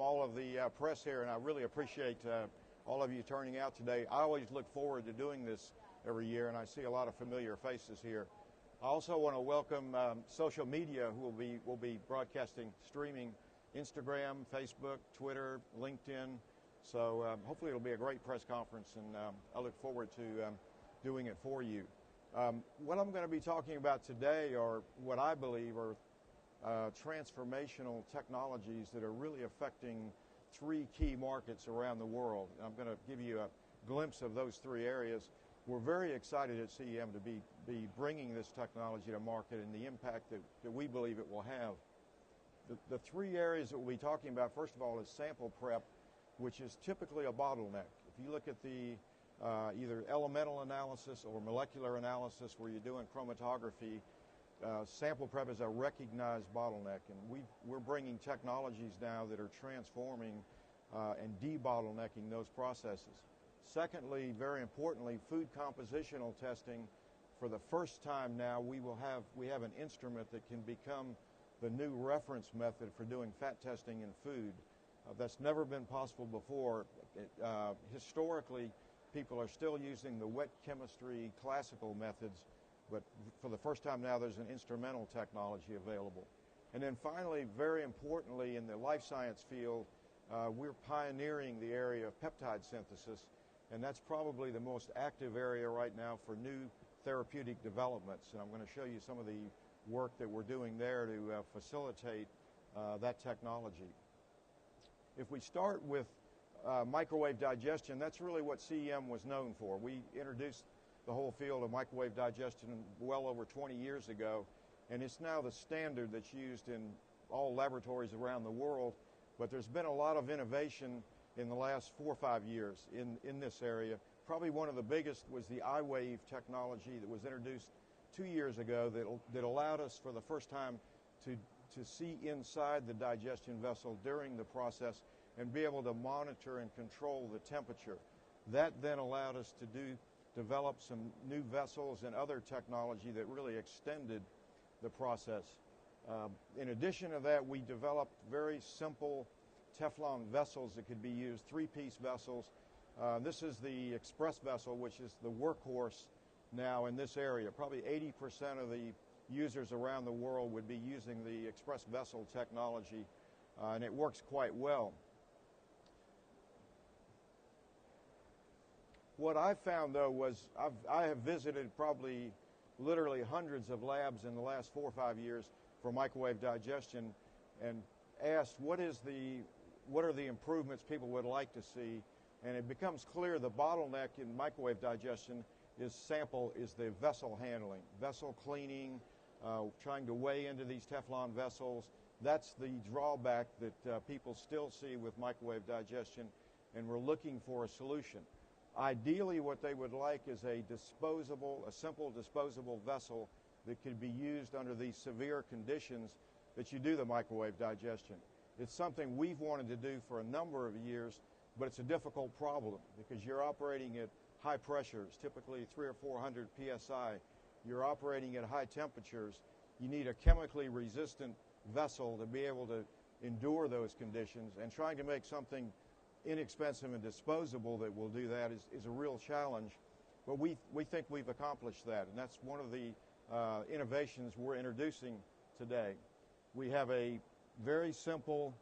all of the press here, and I really appreciate all of you turning out today. I always look forward to doing this every year, and I see a lot of familiar faces here. I also want to welcome social media who will be broadcasting, streaming, Instagram, Facebook, Twitter, LinkedIn. So hopefully it'll be a great press conference, and I look forward to doing it for you. What I'm going to be talking about today are what I believe are transformational technologies that are really affecting three key markets around the world. And I'm going to give you a glimpse of those three areas. We're very excited at CEM to be bringing this technology to market and the impact that we believe it will have. The three areas that we'll be talking about, first of all, is sample prep, which is typically a bottleneck. If you look at the either elemental analysis or molecular analysis where you're doing chromatography, sample prep is a recognized bottleneck, and we're bringing technologies now that are transforming and debottlenecking those processes. Secondly, very importantly, food compositional testing. For the first time now, we have an instrument that can become the new reference method for doing fat testing in food. That's never been possible before. Historically, people are still using the wet chemistry classical methods, but for the first time now there's an instrumental technology available. And then finally, very importantly, in the life science field, we're pioneering the area of peptide synthesis, and that's probably the most active area right now for new therapeutic developments. And I'm going to show you some of the work that we're doing there to facilitate that technology. If we start with microwave digestion, that's really what CEM was known for. We introduced the whole field of microwave digestion well over 20 years ago, and it's now the standard that's used in all laboratories around the world. But there's been a lot of innovation in the last 4 or 5 years in this area. Probably one of the biggest was the iWave technology that was introduced 2 years ago that allowed us for the first time to see inside the digestion vessel during the process and be able to monitor and control the temperature. That then allowed us to develop some new vessels and other technology that really extended the process. In addition to that, we developed very simple Teflon vessels that could be used, three-piece vessels. This is the express vessel, which is the workhorse now in this area. Probably 80% of the users around the world would be using the express vessel technology, and it works quite well. What I found, though, was I have visited probably literally hundreds of labs in the last 4 or 5 years for microwave digestion and asked what are the improvements people would like to see, and it becomes clear the bottleneck in microwave digestion is the vessel handling, vessel cleaning, trying to weigh into these Teflon vessels. That's the drawback that people still see with microwave digestion, and we're looking for a solution. Ideally, what they would like is a simple disposable vessel that could be used under these severe conditions that you do the microwave digestion. It's something we've wanted to do for a number of years, but it's a difficult problem because you're operating at high pressures, typically 300 or 400 psi. You're operating at high temperatures. You need a chemically resistant vessel to be able to endure those conditions, and trying to make something inexpensive and disposable that will do that is a real challenge. But we think we've accomplished that, and that's one of the innovations we're introducing today. We have a very simple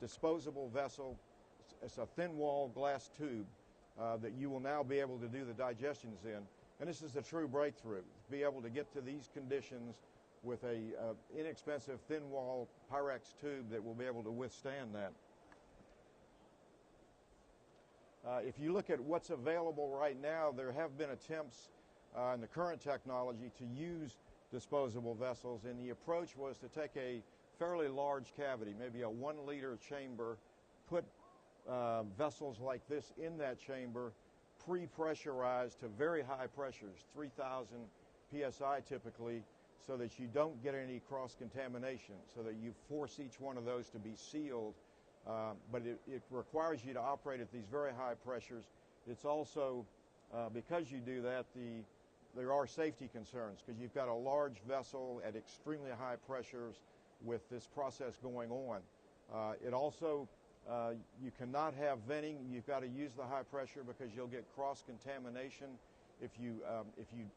disposable vessel. It's a thin wall glass tube that you will now be able to do the digestions in. And this is a true breakthrough, to be able to get to these conditions with a inexpensive thin wall Pyrex tube that will be able to withstand that. If you look at what's available right now, there have been attempts in the current technology to use disposable vessels, and the approach was to take a fairly large cavity, maybe a 1-liter chamber, put vessels like this in that chamber, pre-pressurized to very high pressures, 3,000 psi typically, so that you don't get any cross-contamination, so that you force each one of those to be sealed. But it requires you to operate at these very high pressures. It's also, because you do that, there are safety concerns because you've got a large vessel at extremely high pressures with this process going on. It also You cannot have venting. You've got to use the high pressure because you'll get cross-contamination if you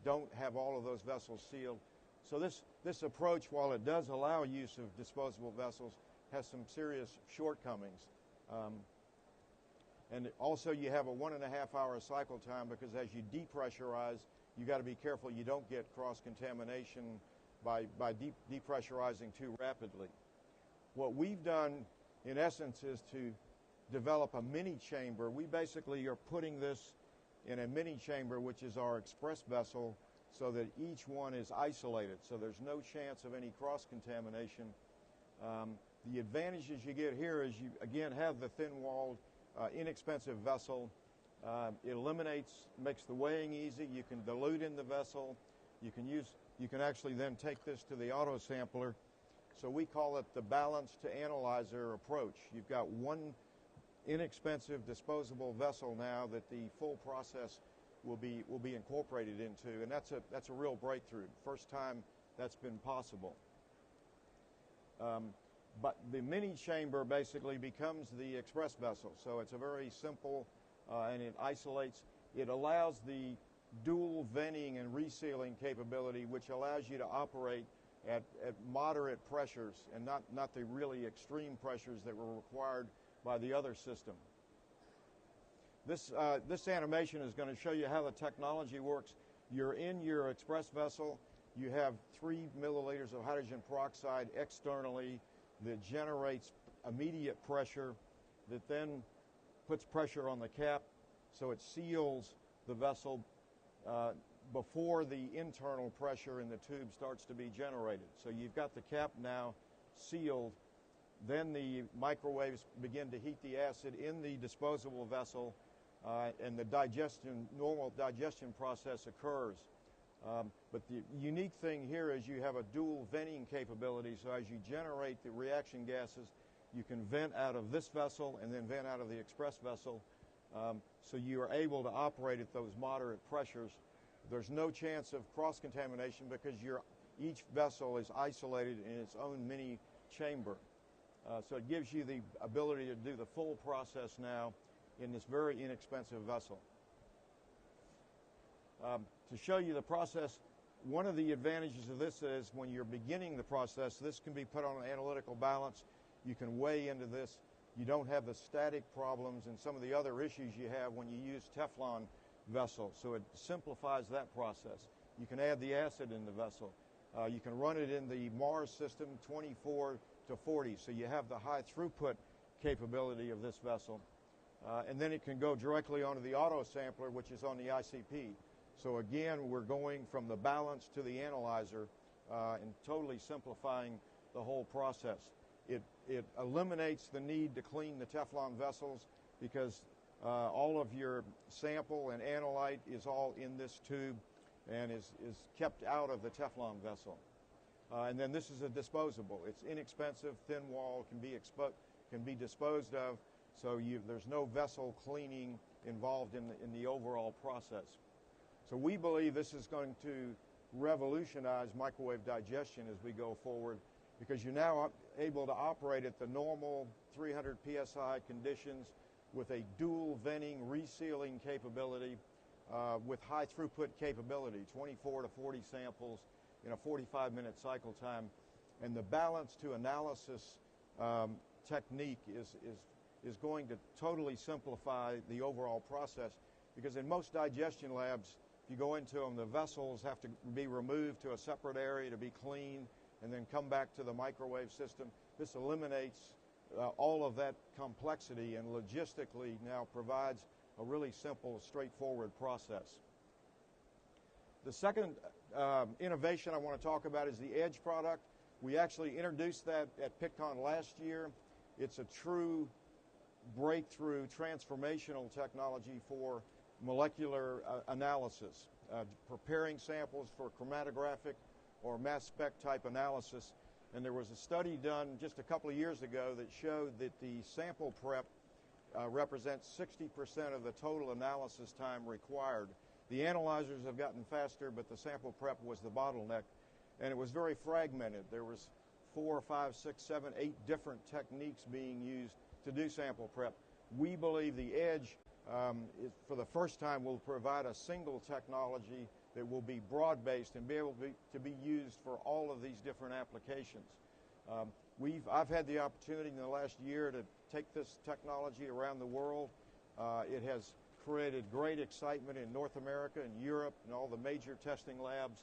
don't have all of those vessels sealed. So this approach, while it does allow use of disposable vessels, has some serious shortcomings. And also you have a 1.5 hour cycle time because as you depressurize, you got to be careful you don't get cross-contamination by depressurizing too rapidly. What we've done, in essence, is to develop a mini chamber. We basically are putting this in a mini chamber, which is our express vessel, so that each one is isolated, so there's no chance of any cross-contamination. The advantages you get here is you, again, have the thin-walled, inexpensive vessel. It makes the weighing easy. You can dilute in the vessel. You can actually then take this to the auto sampler. So we call it the balance to analyzer approach. You've got one inexpensive disposable vessel now that the full process will be incorporated into, and that's a real breakthrough. First time that's been possible. But the mini chamber basically becomes the express vessel. So it's a very simple, and it isolates. It allows the dual venting and resealing capability, which allows you to operate at moderate pressures and not the really extreme pressures that were required by the other system. This animation is going to show you how the technology works. You're in your express vessel. You have 3 milliliters of hydrogen peroxide externally that generates immediate pressure that then puts pressure on the cap, so it seals the vessel before the internal pressure in the tube starts to be generated. So you've got the cap now sealed. Then the microwaves begin to heat the acid in the disposable vessel, and the normal digestion process occurs. But the unique thing here is you have a dual venting capability, so as you generate the reaction gases, you can vent out of this vessel and then vent out of the express vessel, so you are able to operate at those moderate pressures. There's no chance of cross-contamination because each vessel is isolated in its own mini chamber. So it gives you the ability to do the full process now in this very inexpensive vessel. To show you the process, one of the advantages of this is when you're beginning the process, this can be put on an analytical balance. You can weigh into this. You don't have the static problems and some of the other issues you have when you use Teflon vessels. So it simplifies that process. You can add the acid in the vessel. You can run it in the Mars system 24 to 40, so you have the high throughput capability of this vessel. And then it can go directly onto the auto sampler, which is on the ICP. So again, we're going from the balance to the analyzer and totally simplifying the whole process. It eliminates the need to clean the Teflon vessels because all of your sample and analyte is all in this tube and is kept out of the Teflon vessel. And then this is a disposable. It's inexpensive, thin wall, can be disposed of, so there's no vessel cleaning involved in the overall process. So we believe this is going to revolutionize microwave digestion as we go forward, because you're now able to operate at the normal 300 psi conditions with a dual venting resealing capability with high throughput capability, 24 to 40 samples in a 45-minute cycle time. And the balance to analysis technique is going to totally simplify the overall process, because in most digestion labs, if you go into them, the vessels have to be removed to a separate area to be cleaned and then come back to the microwave system. This eliminates all of that complexity and logistically now provides a really simple, straightforward process. The second innovation I want to talk about is the Edge product. We actually introduced that at Pittcon last year. It's a true breakthrough transformational technology for molecular analysis, preparing samples for chromatographic or mass spec type analysis. And there was a study done just a couple of years ago that showed that the sample prep represents 60% of the total analysis time required. The analyzers have gotten faster, but the sample prep was the bottleneck, and it was very fragmented. There was 4, 5, 6, 7, 8 different techniques being used to do sample prep. We believe the Edge, for the first time, will provide a single technology that will be broad-based and be able to be used for all of these different applications. I've had the opportunity in the last year to take this technology around the world. It has created great excitement in North America and Europe and all the major testing labs,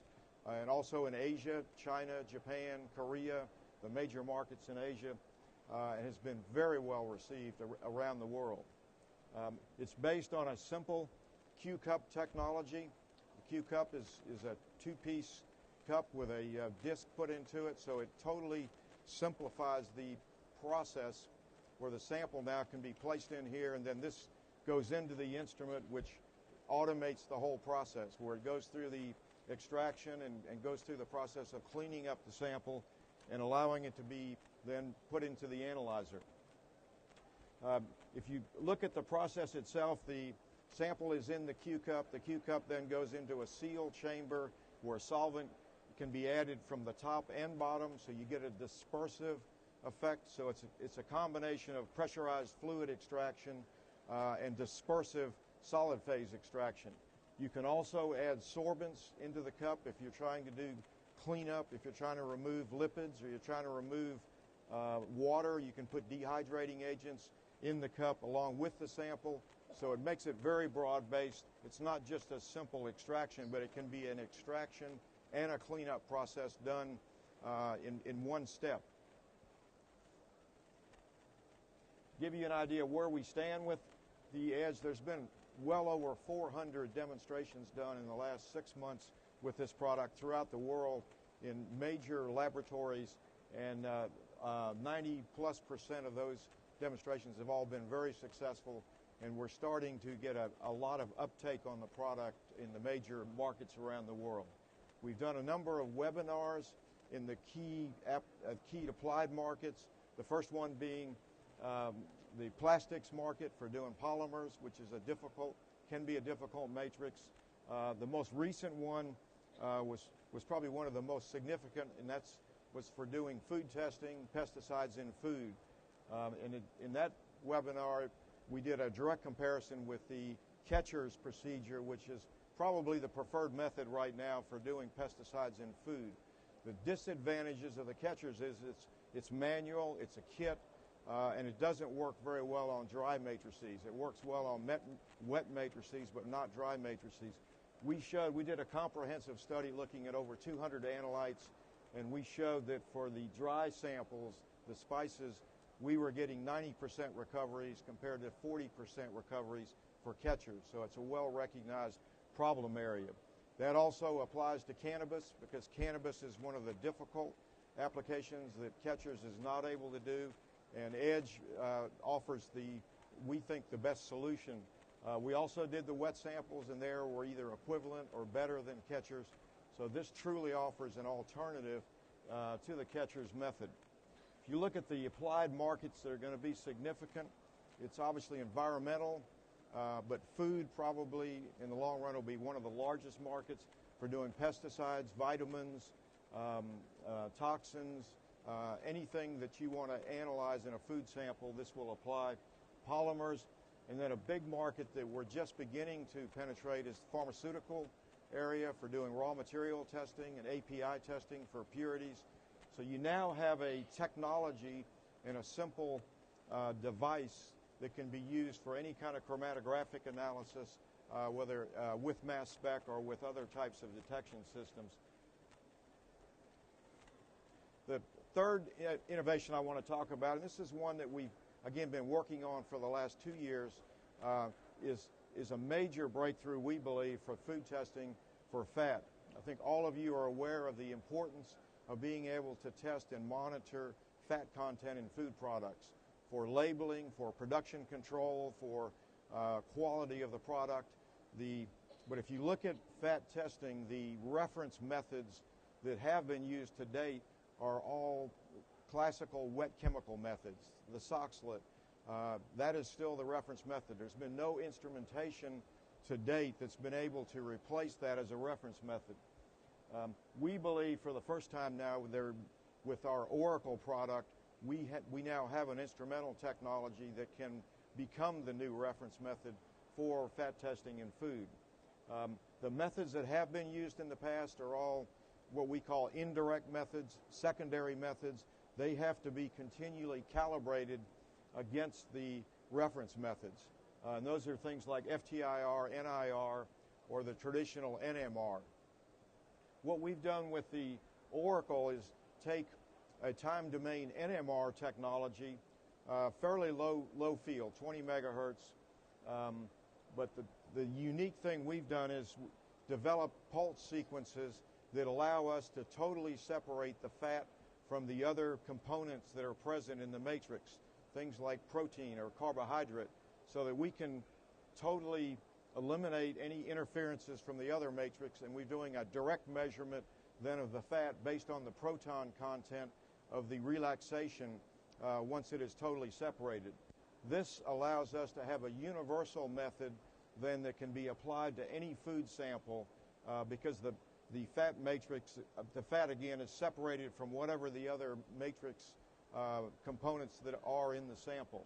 and also in Asia, China, Japan, Korea, the major markets in Asia. It has been very well received around the world. It's based on a simple Q-cup technology. The Q-cup is a two-piece cup with a disc put into it, so it totally simplifies the process where the sample now can be placed in here, and then this goes into the instrument, which automates the whole process, where it goes through the extraction and goes through the process of cleaning up the sample and allowing it to be then put into the analyzer. If you look at the process itself, the sample is in the Q-cup. The Q-cup then goes into a sealed chamber where solvent can be added from the top and bottom, so you get a dispersive effect. So it's a combination of pressurized fluid extraction and dispersive solid phase extraction. You can also add sorbents into the cup if you're trying to do cleanup, if you're trying to remove lipids or you're trying to remove water. You can put dehydrating agents in the cup along with the sample, so it makes it very broad-based. It's not just a simple extraction, but it can be an extraction and a cleanup process done in one step. Give you an idea where we stand with the Edge. There's been well over 400 demonstrations done in the last 6 months with this product throughout the world in major laboratories, and 90+% of those demonstrations have all been very successful, and we're starting to get a lot of uptake on the product in the major markets around the world. We've done a number of webinars in the key applied markets, the first one being the plastics market for doing polymers, which is can be a difficult matrix. The most recent one was probably one of the most significant, and was for doing food testing, pesticides in food. And in that webinar, we did a direct comparison with the catcher's procedure, which is probably the preferred method right now for doing pesticides in food. The disadvantages of the catchers is it's manual, it's a kit, and it doesn't work very well on dry matrices. It works well on wet matrices, but not dry matrices. We did a comprehensive study looking at over 200 analytes, and we showed that for the dry samples, the spices, we were getting 90% recoveries compared to 40% recoveries for catchers. So it's a well-recognized problem area. That also applies to cannabis, because cannabis is one of the difficult applications that catchers is not able to do, and Edge offers we think, the best solution. We also did the wet samples, and there were either equivalent or better than catchers. So this truly offers an alternative to the catcher's method. If you look at the applied markets that are going to be significant, it's obviously environmental, but food probably in the long run will be one of the largest markets for doing pesticides, vitamins, toxins, anything that you want to analyze in a food sample, this will apply. Polymers, and then a big market that we're just beginning to penetrate is pharmaceutical area for doing raw material testing and API testing for purities. So you now have a technology and a simple device that can be used for any kind of chromatographic analysis, whether with mass spec or with other types of detection systems. The third innovation I want to talk about, and this is one that we've, again, been working on for the last 2 years, is a major breakthrough, we believe, for food testing for fat. I think all of you are aware of the importance of being able to test and monitor fat content in food products for labeling, for production control, for quality of the product. But if you look at fat testing, the reference methods that have been used to date are all classical wet chemical methods. The Soxhlet, that is still the reference method. There's been no instrumentation to date that's been able to replace that as a reference method. We believe for the first time now with our Oracle product we now have an instrumental technology that can become the new reference method for fat testing in food. The methods that have been used in the past are all what we call indirect methods, secondary methods. They have to be continually calibrated against the reference methods. And those are things like FTIR, NIR, or the traditional NMR. What we've done with the Oracle is take a time domain NMR technology, fairly low field, 20 megahertz. But the unique thing we've done is develop pulse sequences that allow us to totally separate the fat from the other components that are present in the matrix, things like protein or carbohydrate, so that we can totally eliminate any interferences from the other matrix, and we're doing a direct measurement then of the fat based on the proton content of the relaxation once it is totally separated. This allows us to have a universal method then that can be applied to any food sample because the fat matrix, the fat again is separated from whatever the other matrix components that are in the sample.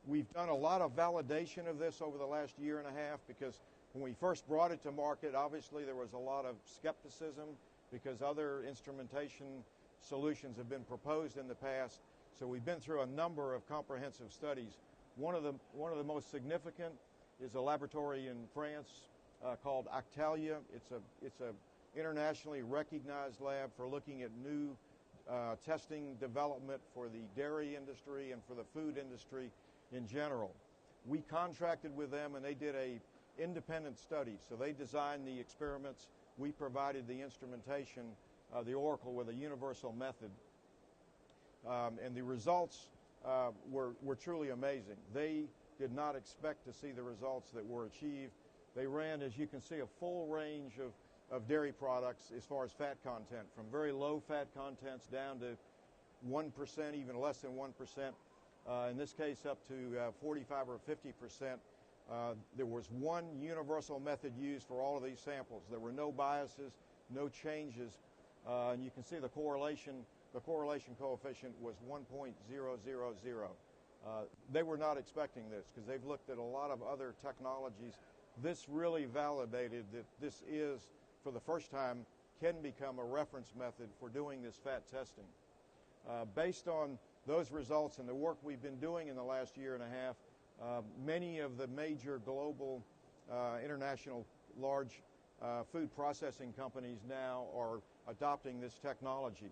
We've done a lot of validation of this over the last year and a half because when we first brought it to market, obviously there was a lot of skepticism because other instrumentation solutions have been proposed in the past. So we've been through a number of comprehensive studies. One of the most significant is a laboratory in France called Actalia. It's a internationally recognized lab for looking at new testing development for the dairy industry and for the food industry in general. We contracted with them and they did a independent study. So they designed the experiments. We provided the instrumentation, the Oracle, with a universal method. And the results were truly amazing. They did not expect to see the results that were achieved. They ran, as you can see, a full range of dairy products as far as fat content, from very low fat contents down to 1%, even less than 1%. In this case, up to 45 or 50%. There was one universal method used for all of these samples. There were no biases, no changes, and you can see the correlation. The correlation coefficient was 1.000. They were not expecting this because they've looked at a lot of other technologies. This really validated that this is, for the first time, can become a reference method for doing this fat testing. Based on those results and the work we've been doing in the last year and a half, many of the major global international large food processing companies now are adopting this technology.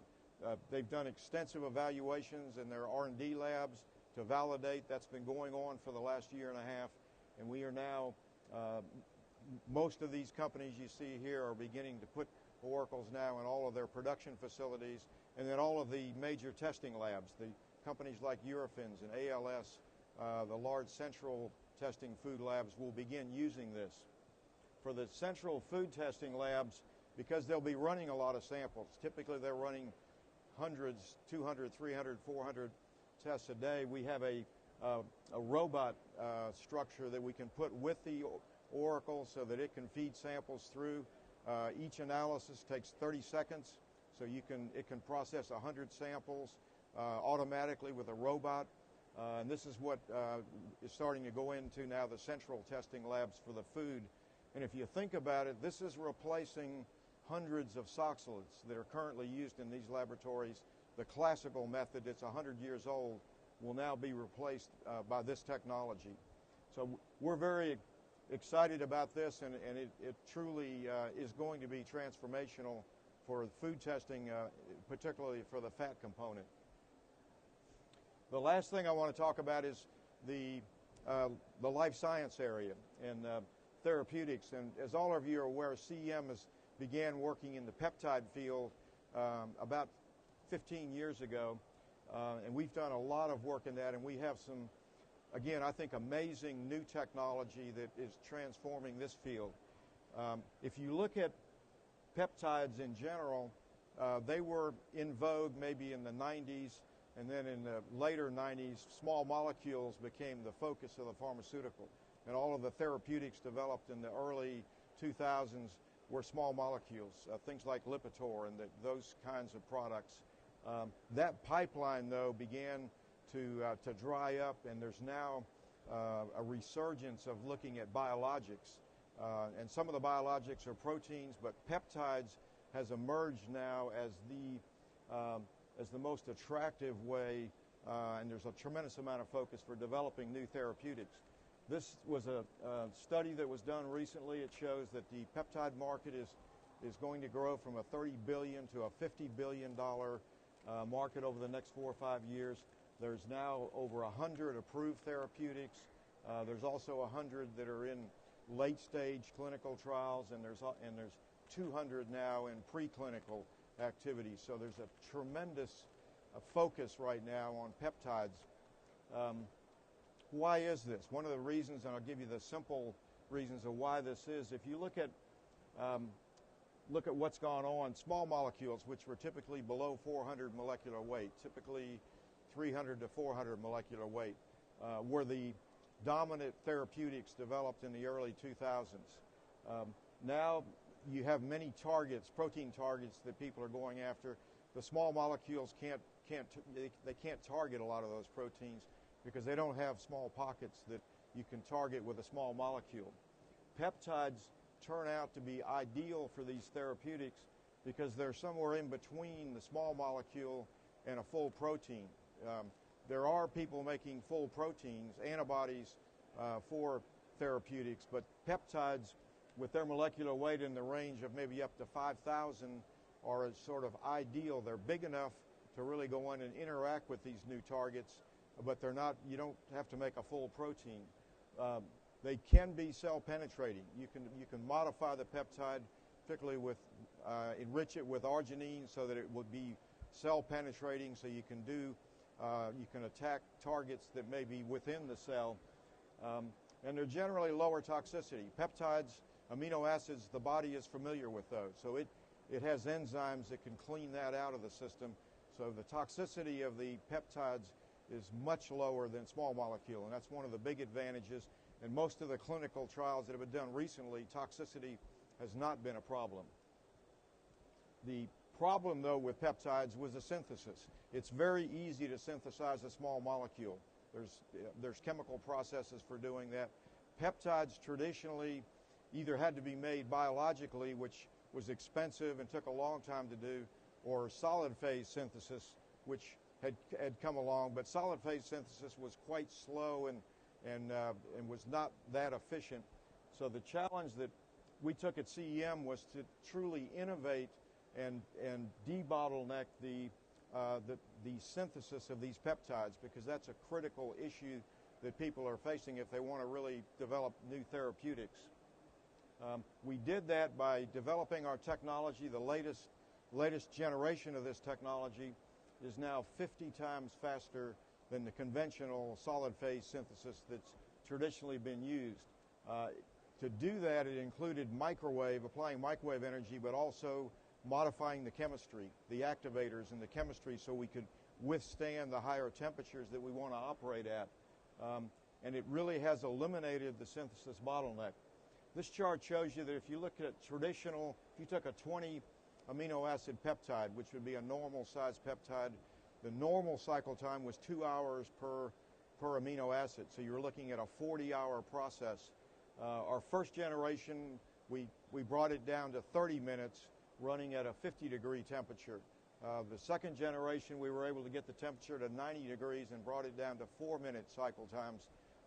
They've done extensive evaluations in their R&D labs to validate. That's been going on for the last year and a half, and we are now, most of these companies you see here are beginning to put Oracles now in all of their production facilities, and then all of the major testing labs, the companies like Eurofins and ALS, the large central testing food labs will begin using this. For the central food testing labs, because they'll be running a lot of samples, typically they're running hundreds, 200, 300, 400 tests a day. We have a robot structure that we can put with the Oracle so that it can feed samples through. Each analysis takes 30 seconds, so it can process 100 samples automatically with a robot. And this is what is starting to go into now the central testing labs for the food. And if you think about it, this is replacing hundreds of oxalates that are currently used in these laboratories. The classical method, that's 100 years old, will now be replaced by this technology. So we're very excited about this, and it truly is going to be transformational for food testing, particularly for the fat component. The last thing I want to talk about is the life science area and therapeutics. And as all of you are aware, CEM began working in the peptide field about 15 years ago, and we've done a lot of work in that, and we have some, again, I think amazing new technology that is transforming this field. If you look at peptides in general, they were in vogue maybe in the 90s, and then in the later 90s, small molecules became the focus of the pharmaceutical, and all of the therapeutics developed in the early 2000s were small molecules, things like Lipitor and those kinds of products. That pipeline, though, began to dry up, and there's now a resurgence of looking at biologics. And some of the biologics are proteins, but peptides has emerged now as the most attractive way, and there's a tremendous amount of focus for developing new therapeutics. This was a study that was done recently. It shows that the peptide market is going to grow from a $30 billion to a $50 billion market over the next 4 or 5 years. There's now over 100 approved therapeutics. There's also 100 that are in late-stage clinical trials, and there's 200 now in preclinical activities. So there's a tremendous focus right now on peptides. Why is this? One of the reasons, and I'll give you the simple reasons of why this is, if you look at what's gone on, small molecules, which were typically below 400 molecular weight, typically 300 to 400 molecular weight, were the dominant therapeutics developed in the early 2000s. Now you have many targets, protein targets that people are going after. The small molecules can't target a lot of those proteins because they don't have small pockets that you can target with a small molecule. Peptides turn out to be ideal for these therapeutics because they're somewhere in between the small molecule and a full protein. There are people making full proteins, antibodies for therapeutics, but peptides with their molecular weight in the range of maybe up to 5,000 are sort of ideal. They're big enough to really go in and interact with these new targets, but they're not, you don't have to make a full protein. They can be cell penetrating. You can modify the peptide, particularly with enrich it with arginine so that it would be cell penetrating, so you can attack targets that may be within the cell, and they're generally lower toxicity. Peptides, amino acids, the body is familiar with those, so it has enzymes that can clean that out of the system. So the toxicity of the peptides is much lower than small molecule, and that's one of the big advantages. And most of the clinical trials that have been done recently, toxicity has not been a problem. The problem, though, with peptides was the synthesis. It's very easy to synthesize a small molecule. There's chemical processes for doing that. Peptides traditionally either had to be made biologically, which was expensive and took a long time to do, or solid phase synthesis, which had come along, but solid phase synthesis was quite slow and was not that efficient. So the challenge that we took at CEM was to truly innovate and debottleneck the synthesis of these peptides, because that's a critical issue that people are facing if they want to really develop new therapeutics. We did that by developing our technology. The latest generation of this technology is now 50 times faster than the conventional solid phase synthesis that's traditionally been used. To do that, it included applying microwave energy, but also modifying the chemistry, the activators and the chemistry, so we could withstand the higher temperatures that we want to operate at. And it really has eliminated the synthesis bottleneck. This chart shows you that if you look at if you took a 20 amino acid peptide, which would be a normal size peptide, the normal cycle time was 2 hours per amino acid. So you're looking at a 40-hour process. Our first generation, we brought it down to 30 minutes, running at a 50-degree temperature. The second generation, we were able to get the temperature to 90 degrees and brought it down to 4-minute cycle times.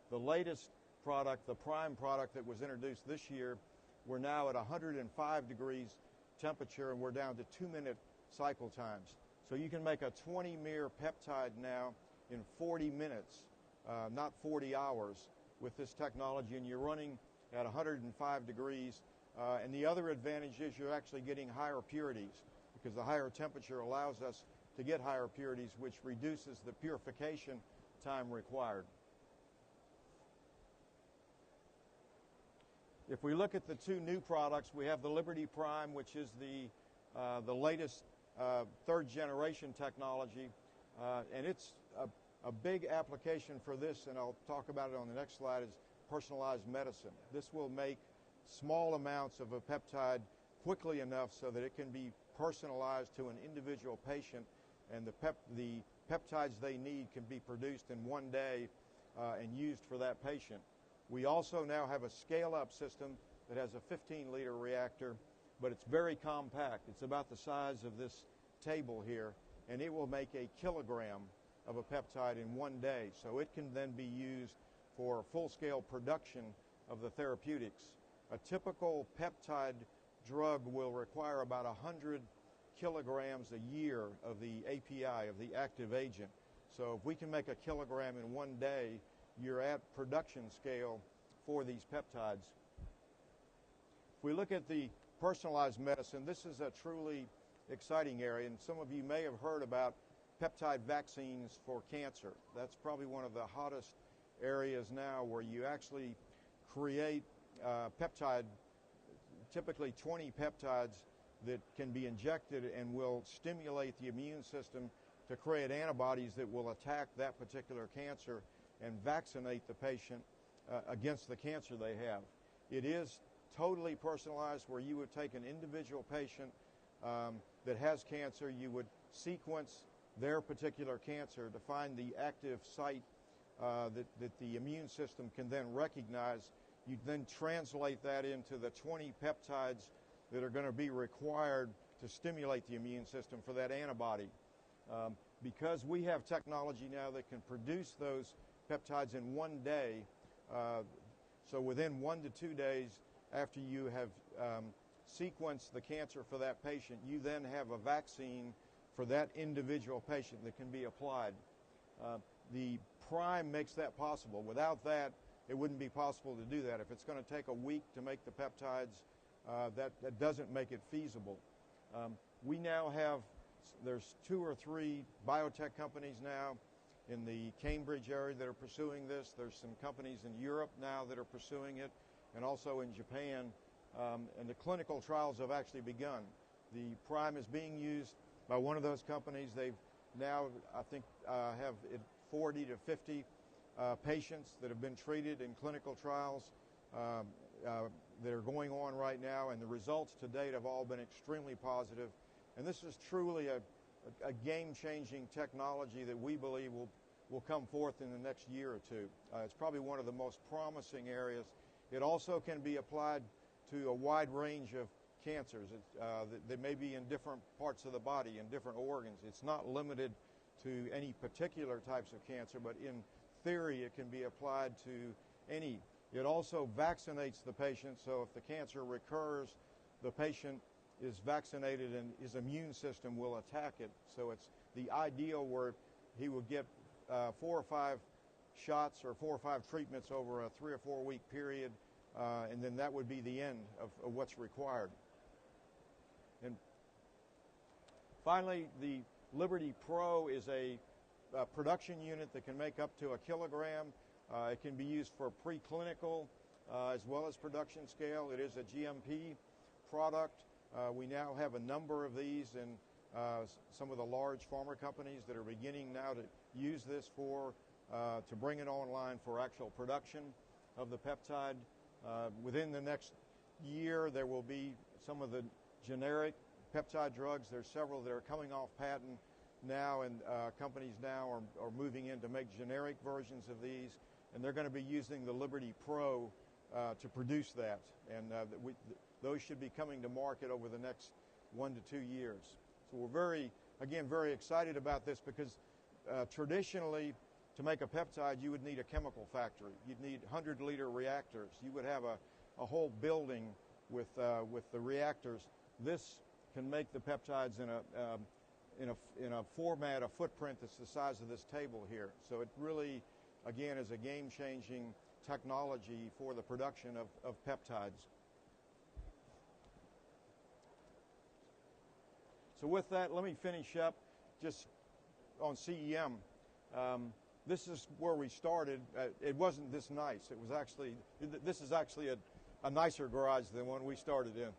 The latest product, the prime product that was introduced this year, we're now at 105 degrees temperature, and we're down to 2-minute cycle times. So you can make a 20-mer peptide now in 40 minutes, not 40 hours, with this technology, and you're running at 105 degrees. And the other advantage is you're actually getting higher purities, because the higher temperature allows us to get higher purities, which reduces the purification time required. If we look at the two new products, we have the Liberty Prime, which is the latest third-generation technology, and it's a big application for this, and I'll talk about it on the next slide, is personalized medicine. This will make small amounts of a peptide quickly enough so that it can be personalized to an individual patient and the peptides they need can be produced in one day and used for that patient. We also now have a scale-up system that has a 15-liter reactor, but it's very compact. It's about the size of this table here, and it will make a kilogram of a peptide in one day. So it can then be used for full-scale production of the therapeutics. A typical peptide drug will require about 100 kilograms a year of the API, of the active agent. So if we can make a kilogram in one day, you're at production scale for these peptides. If we look at the personalized medicine, this is a truly exciting area, and some of you may have heard about peptide vaccines for cancer. That's probably one of the hottest areas now, where you actually create peptide, typically 20 peptides that can be injected and will stimulate the immune system to create antibodies that will attack that particular cancer and vaccinate the patient against the cancer they have. It is totally personalized, where you would take an individual patient that has cancer, you would sequence their particular cancer to find the active site that the immune system can then recognize. You then translate that into the 20 peptides that are going to be required to stimulate the immune system for that antibody. Because we have technology now that can produce those peptides in one day, so within 1 to 2 days after you have sequenced the cancer for that patient, you then have a vaccine for that individual patient that can be applied. The Prime makes that possible. Without that, it wouldn't be possible to do that. If it's going to take a week to make the peptides, that doesn't make it feasible. We now have, there's 2 or 3 biotech companies now in the Cambridge area that are pursuing this. There's some companies in Europe now that are pursuing it, and also in Japan, and the clinical trials have actually begun. The Prime is being used by one of those companies. They've now, I think, have 40 to 50 patients that have been treated in clinical trials that are going on right now, and the results to date have all been extremely positive. And this is truly a game-changing technology that we believe will come forth in the next year or two. It's probably one of the most promising areas. It also can be applied to a wide range of cancers that may be in different parts of the body, in different organs. It's not limited to any particular types of cancer, but in theory it can be applied to any. It also vaccinates the patient, so if the cancer recurs, the patient is vaccinated and his immune system will attack it. So it's the ideal where he would get 4 or 5 shots or 4 or 5 treatments over a 3 or 4 week period, and then that would be the end of what's required. And finally, the Liberty Pro is a production unit that can make up to a kilogram. It can be used for preclinical as well as production scale. It is a GMP product. We now have a number of these in some of the large pharma companies that are beginning now to use this to bring it online for actual production of the peptide. Within the next year, there will be some of the generic peptide drugs. There's several that are coming off patent now, and companies now are moving in to make generic versions of these, and they're going to be using the Liberty Pro to produce that. And those should be coming to market over the next 1 to 2 years. So we're very excited about this, because traditionally, to make a peptide, you would need a chemical factory. You'd need 100-liter reactors. You would have a whole building with the reactors. This can make the peptides in a format, a footprint that's the size of this table here. So it really, again, is a game-changing technology for the production of peptides. So with that, let me finish up just on CEM. This is where we started. It wasn't this nice. It was actually, this is actually a nicer garage than one we started in.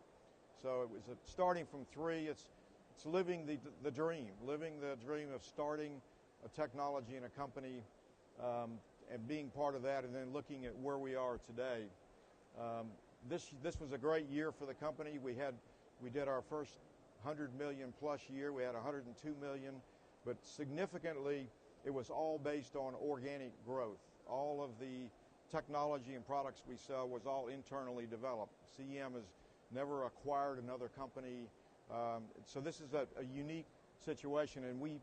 So it was starting from 3. It's living the dream of starting a technology in a company and being part of that, and then looking at where we are today. This was a great year for the company. We did our first 100 million plus year. We had 102 million but significantly, it was all based on organic growth. All of the technology and products we sell was all internally developed. CEM has never acquired another company, so this is a unique situation, and we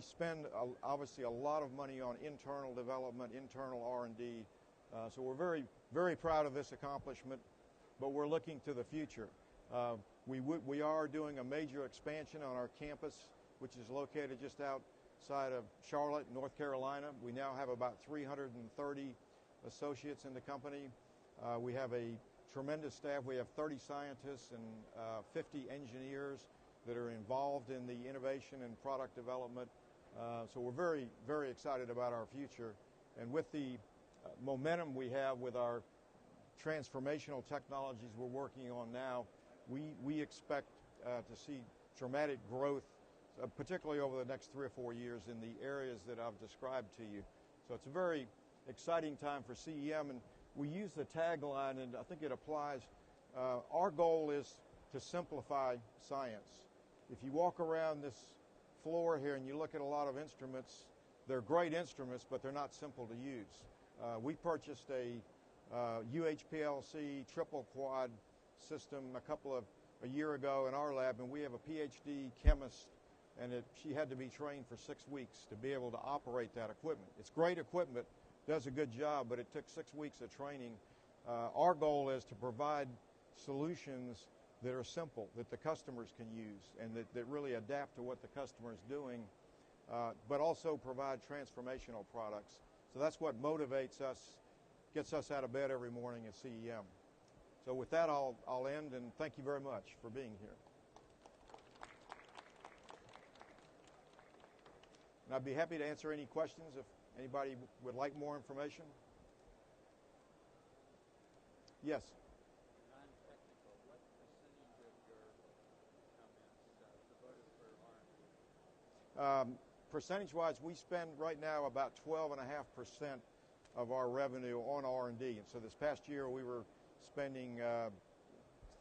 spend obviously a lot of money on internal development, internal R&D. So we're very, very proud of this accomplishment, but we're looking to the future. We are doing a major expansion on our campus, which is located just outside of Charlotte, North Carolina. We now have about 330 associates in the company. We have a tremendous staff. We have 30 scientists and 50 engineers that are involved in the innovation and product development. So we're very, very excited about our future. And with the momentum we have with our transformational technologies we're working on now, we expect to see dramatic growth, particularly over the next 3 or 4 years in the areas that I've described to you. So it's a very exciting time for CEM, and we use the tagline, and I think it applies. Our goal is to simplify science. If you walk around this floor here and you look at a lot of instruments, they're great instruments, but they're not simple to use. We purchased a UHPLC triple quad system a year ago in our lab, and we have a PhD chemist, and she had to be trained for 6 weeks to be able to operate that equipment. It's great equipment, does a good job, but it took 6 weeks of training. Our goal is to provide solutions that are simple, that the customers can use, and that really adapt to what the customer is doing, but also provide transformational products. So that's what motivates us, gets us out of bed every morning at CEM. So with that, I'll end, and thank you very much for being here. And I'd be happy to answer any questions if anybody would like more information. Yes? Non-technical, what percentage of your comments devoted for R&D? Percentage-wise, we spend right now about 12.5% of our revenue on R&D. And so this past year, we were spending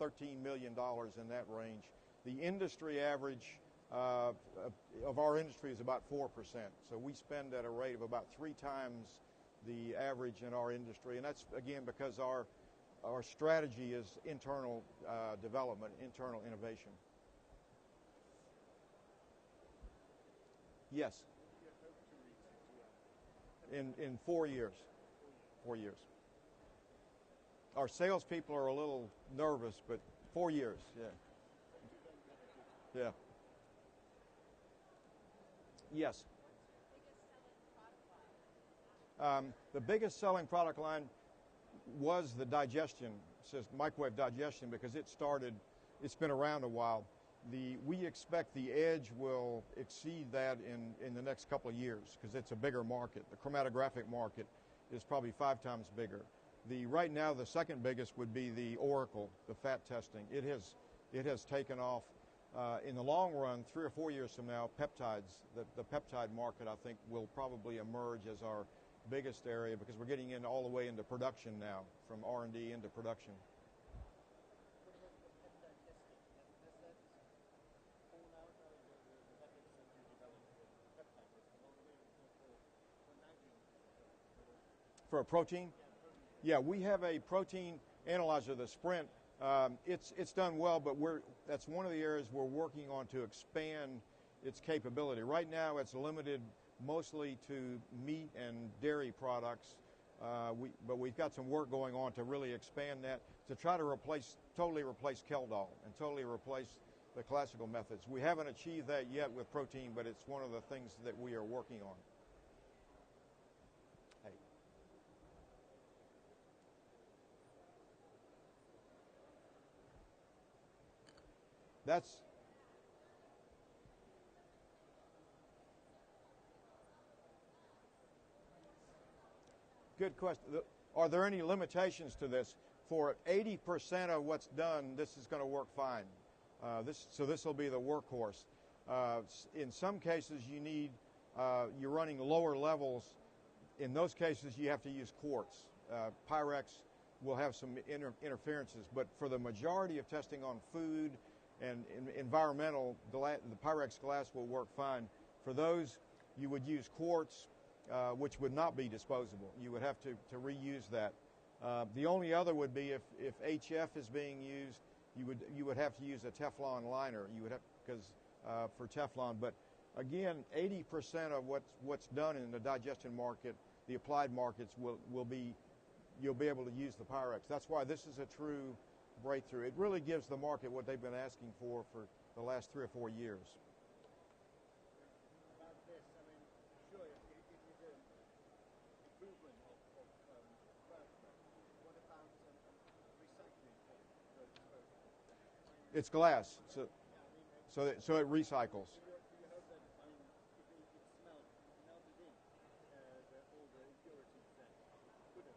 $13 million in that range. The industry average of our industry is about 4%. So we spend at a rate of about 3 times the average in our industry. And that's, again, because our strategy is internal development, internal innovation. Yes. In 4 years. 4 years. Our salespeople are a little nervous, but 4 years, yeah. Yeah. Yes. The biggest selling product line was the digestion, microwave digestion, because it's been around a while. We expect the Edge will exceed that in the next couple of years because it's a bigger market. The chromatographic market is probably 5 times bigger. Right now, the second biggest would be the Oracle, the fat testing. It has taken off. In the long run, 3 or 4 years from now, peptides, the peptide market, I think, will probably emerge as our biggest area because we're getting in all the way into production now, from R&D into production. For a protein? Yeah, we have a protein analyzer, the Sprint. It's done well, but that's one of the areas we're working on to expand its capability. Right now, it's limited mostly to meat and dairy products, but we've got some work going on to really expand that, to try to totally replace Keldol and totally replace the classical methods. We haven't achieved that yet with protein, but it's one of the things that we are working on. Hey. That's good question. Are there any limitations to this? For 80% of what's done, this is going to work fine. So this will be the workhorse. In some cases, you're running lower levels. In those cases, you have to use quartz. Pyrex will have some interferences, but for the majority of testing on food and environmental, the Pyrex glass will work fine. For those, you would use quartz, which would not be disposable. You would have to reuse that. The only other would be if HF is being used, you would have to use a Teflon liner. You would have, because for Teflon. But again, 80% of what's done in the digestion market, the applied markets, will be, you'll be able to use the Pyrex. That's why this is a true breakthrough. It really gives the market what they've been asking for the last 3 or 4 years. About this, I mean, sure, it is an improvement of what about recycling for disposable? It's glass, so it recycles. Do you hope that, I mean, if it's melted in, all the impurities that could have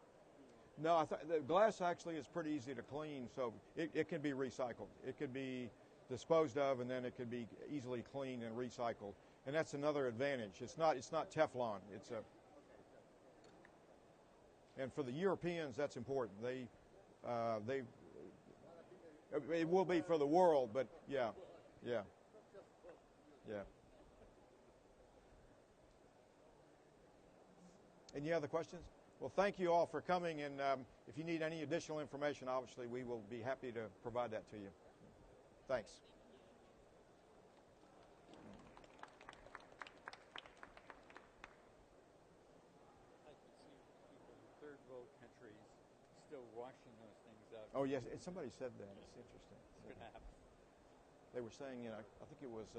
been... No, the glass actually is pretty easy to clean, so it can be recycled. It could be disposed of, and then it could be easily cleaned and recycled. And that's another advantage. It's not Teflon. And for the Europeans, that's important. It will be for the world, but yeah. Any other questions? Well, thank you all for coming, and if you need any additional information, obviously we will be happy to provide that to you. Thanks. I could see people in third world countries still washing those things out. Oh, yes, somebody said that. It's interesting. Could happen. They were saying, I think it was